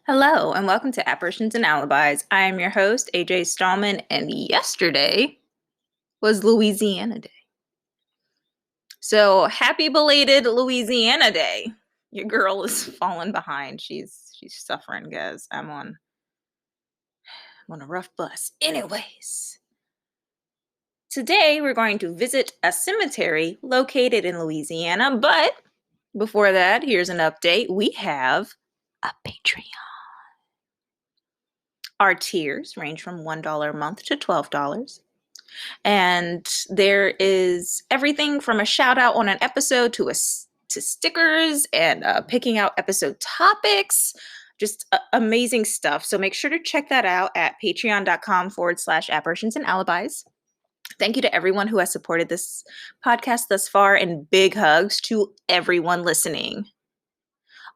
Hello, and welcome to Apparitions and Alibis. I am your host, AJ Stallman, and yesterday was Louisiana Day. So happy belated Louisiana Day. Your girl is falling behind. She's suffering, guys. I'm on a rough bus. Anyways, today we're going to visit a cemetery located in Louisiana, but before that, here's an update. We have a Patreon. Our tiers range from $1 a month to $12. And there is everything from a shout out on an episode to stickers and picking out episode topics, just amazing stuff. So make sure to check that out at patreon.com/apparitions and alibis. Thank you to everyone who has supported this podcast thus far, and big hugs to everyone listening.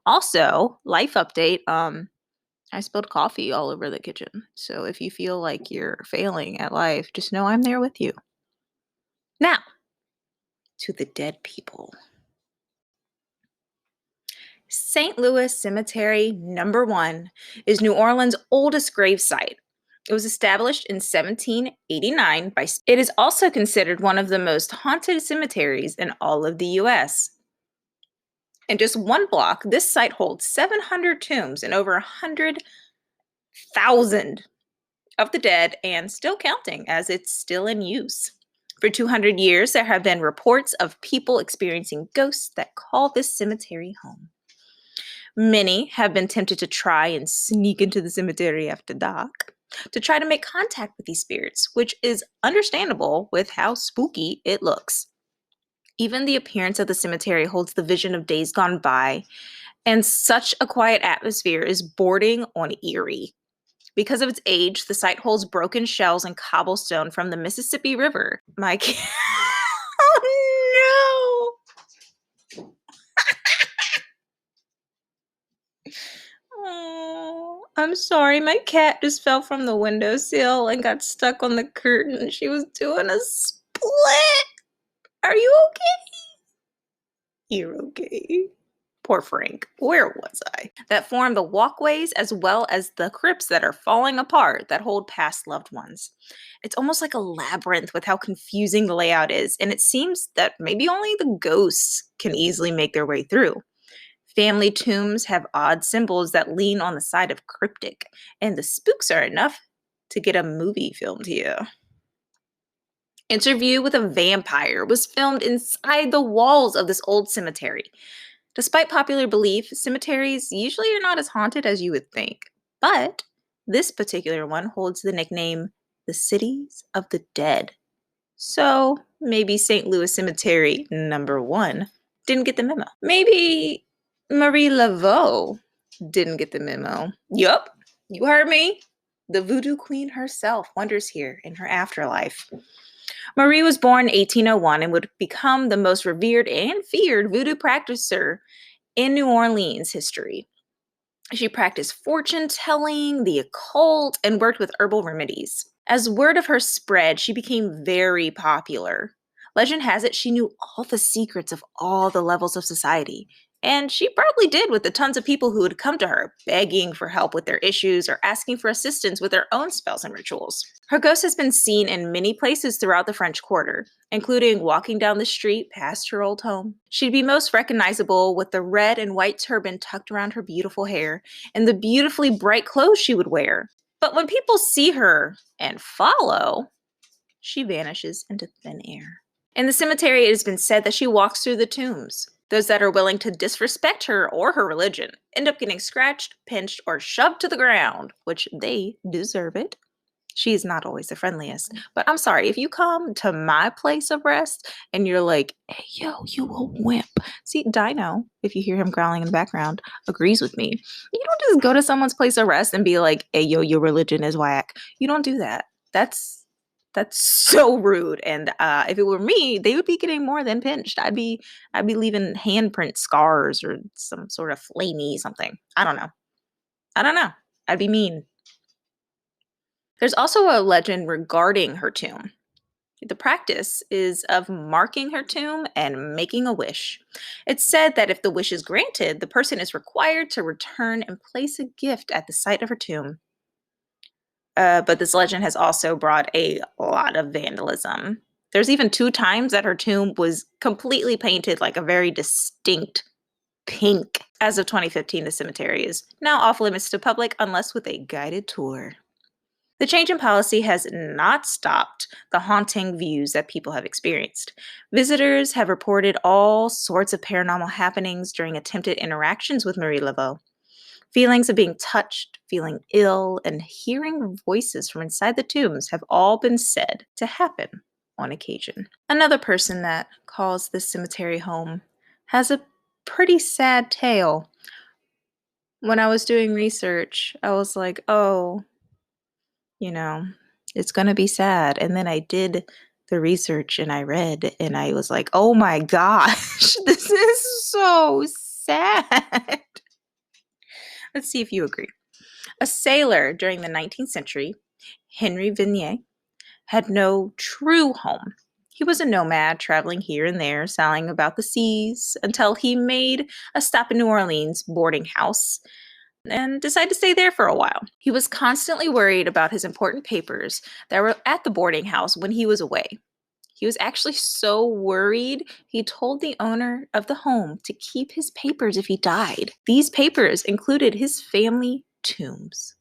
Also, life update. I spilled coffee all over the kitchen. So if you feel like you're failing at life, just know I'm there with you. Now, to the dead people. St. Louis Cemetery number 1 is New Orleans' oldest grave site. It was established in 1789 by. It is also considered one of the most haunted cemeteries in all of the U.S. In just one block, this site holds 700 tombs and over 100,000 of the dead, and still counting as it's still in use. For 200 years, there have been reports of people experiencing ghosts that call this cemetery home. Many have been tempted to try and sneak into the cemetery after dark to try to make contact with these spirits, which is understandable with how spooky it looks. Even the appearance of the cemetery holds the vision of days gone by, and such a quiet atmosphere is bordering on eerie. Because of its age, the site holds broken shells and cobblestone from the Mississippi River. My cat. Oh no! Oh, I'm sorry. My cat just fell from the windowsill and got stuck on the curtain. She was doing a split. Are you okay? You're okay. Poor Frank. Where was I? That form the walkways as well as the crypts that are falling apart that hold past loved ones. It's almost like a labyrinth with how confusing the layout is, and it seems that maybe only the ghosts can easily make their way through. Family tombs have odd symbols that lean on the side of cryptic, and the spooks are enough to get a movie filmed here. Interview with a Vampire was filmed inside the walls of this old cemetery. Despite popular belief, cemeteries usually are not as haunted as you would think, but this particular one holds the nickname the Cities of the Dead. So maybe St. Louis Cemetery number 1 didn't get the memo. Maybe Marie Laveau didn't get the memo. Yup, you heard me. The voodoo queen herself wanders here in her afterlife. Marie was born in 1801 and would become the most revered and feared voodoo practicer in New Orleans history. She practiced fortune telling, the occult, and worked with herbal remedies. As word of her spread, she became very popular. Legend has it she knew all the secrets of all the levels of society. And she probably did with the tons of people who would come to her, begging for help with their issues or asking for assistance with their own spells and rituals. Her ghost has been seen in many places throughout the French Quarter, including walking down the street past her old home. She'd be most recognizable with the red and white turban tucked around her beautiful hair and the beautifully bright clothes she would wear. But when people see her and follow, she vanishes into thin air. In the cemetery, it has been said that she walks through the tombs. Those that are willing to disrespect her or her religion end up getting scratched, pinched, or shoved to the ground, which they deserve it. She is not always the friendliest, but I'm sorry, if you come to my place of rest and you're like, hey, yo, you a wimp. See, Dino, if you hear him growling in the background, agrees with me. You don't just go to someone's place of rest and be like, hey, yo, your religion is whack. You don't do that. That's so rude. And if it were me, they would be getting more than pinched. I'd be leaving handprint scars or some sort of flamey something. I don't know. I'd be mean. There's also a legend regarding her tomb. The practice is of marking her tomb and making a wish. It's said that if the wish is granted, the person is required to return and place a gift at the site of her tomb. But this legend has also brought a lot of vandalism. There's even 2 times that her tomb was completely painted like a very distinct pink. As of 2015, the cemetery is now off limits to public unless with a guided tour. The change in policy has not stopped the haunting views that people have experienced. Visitors have reported all sorts of paranormal happenings during attempted interactions with Marie Laveau. Feelings of being touched, feeling ill, and hearing voices from inside the tombs have all been said to happen on occasion. Another person that calls this cemetery home has a pretty sad tale. When I was doing research, I was like, oh, it's going to be sad. And then I did the research and I read and I was like, oh my gosh, this is so sad. Let's see if you agree. A sailor during the 19th century, Henry Vignier, had no true home. He was a nomad traveling here and there, sailing about the seas until he made a stop in New Orleans boarding house and decided to stay there for a while. He was constantly worried about his important papers that were at the boarding house when he was away. He was actually so worried, he told the owner of the home to keep his papers if he died. These papers included his family tombs.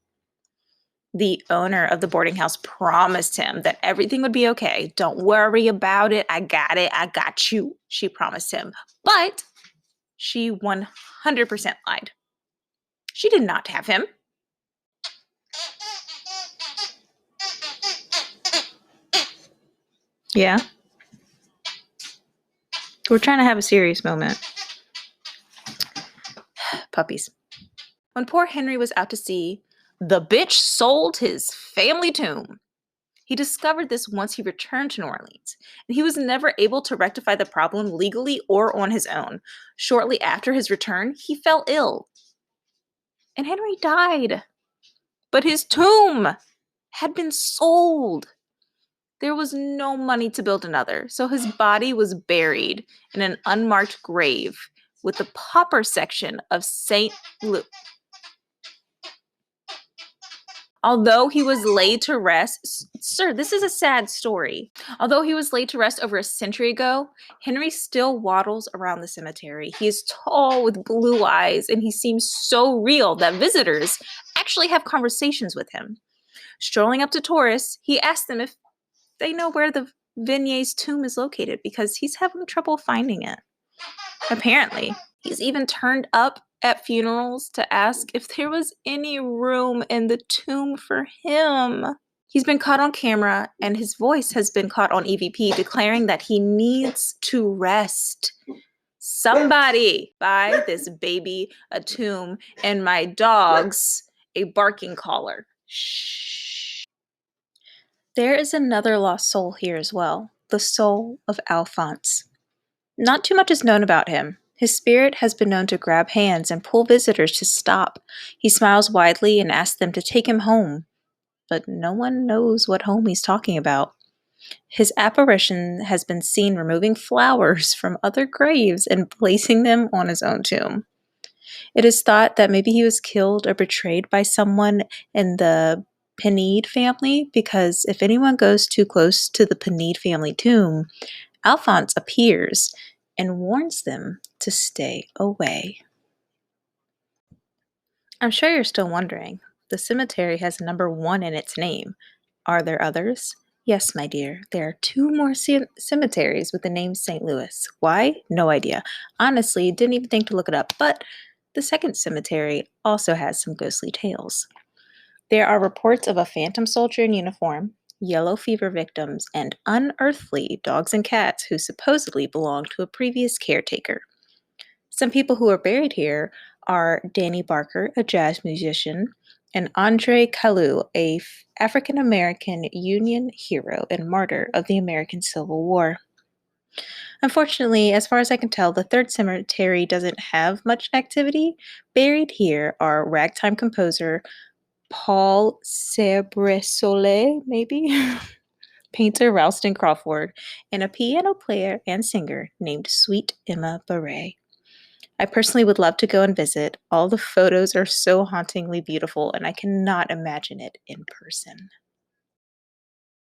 The owner of the boarding house promised him that everything would be okay. Don't worry about it. I got you, she promised him. But she 100% lied. She did not have him. Yeah. We're trying to have a serious moment. Puppies. When poor Henry was out to sea, the bitch sold his family tomb. He discovered this once he returned to New Orleans, and he was never able to rectify the problem legally or on his own. Shortly after his return, he fell ill, and Henry died. But his tomb had been sold. There was no money to build another, so his body was buried in an unmarked grave with the pauper section of St. Louis. Although he was laid to rest, sir, this is a sad story. Although he was laid to rest over a century ago, Henry still waddles around the cemetery. He is tall with blue eyes, and he seems so real that visitors actually have conversations with him. Strolling up to tourists, he asks them if they know where the Vignier's tomb is located because he's having trouble finding it. Apparently, he's even turned up at funerals to ask if there was any room in the tomb for him. He's been caught on camera, and his voice has been caught on EVP declaring that he needs to rest. Somebody buy this baby a tomb and my dogs a barking collar. Shh. There is another lost soul here as well, the soul of Alphonse. Not too much is known about him. His spirit has been known to grab hands and pull visitors to stop. He smiles widely and asks them to take him home, but no one knows what home he's talking about. His apparition has been seen removing flowers from other graves and placing them on his own tomb. It is thought that maybe he was killed or betrayed by someone in the Pinede family, because if anyone goes too close to the Pinede family tomb, Alphonse appears and warns them to stay away. I'm sure you're still wondering. The cemetery has number 1 in its name. Are there others? Yes, my dear. There are 2 more cemeteries with the name St. Louis. Why? No idea. Honestly, didn't even think to look it up, but the second cemetery also has some ghostly tales. There are reports of a phantom soldier in uniform, yellow fever victims, and unearthly dogs and cats who supposedly belonged to a previous caretaker. Some people who are buried here are Danny Barker, a jazz musician, and Andre Kalu, a African-American Union hero and martyr of the American Civil War. Unfortunately, as far as I can tell, the third cemetery doesn't have much activity. Buried here are ragtime composer Paul Sabresole, maybe, painter Ralston Crawford, and a piano player and singer named Sweet Emma Barre. I personally would love to go and visit. All the photos are so hauntingly beautiful, and I cannot imagine it in person.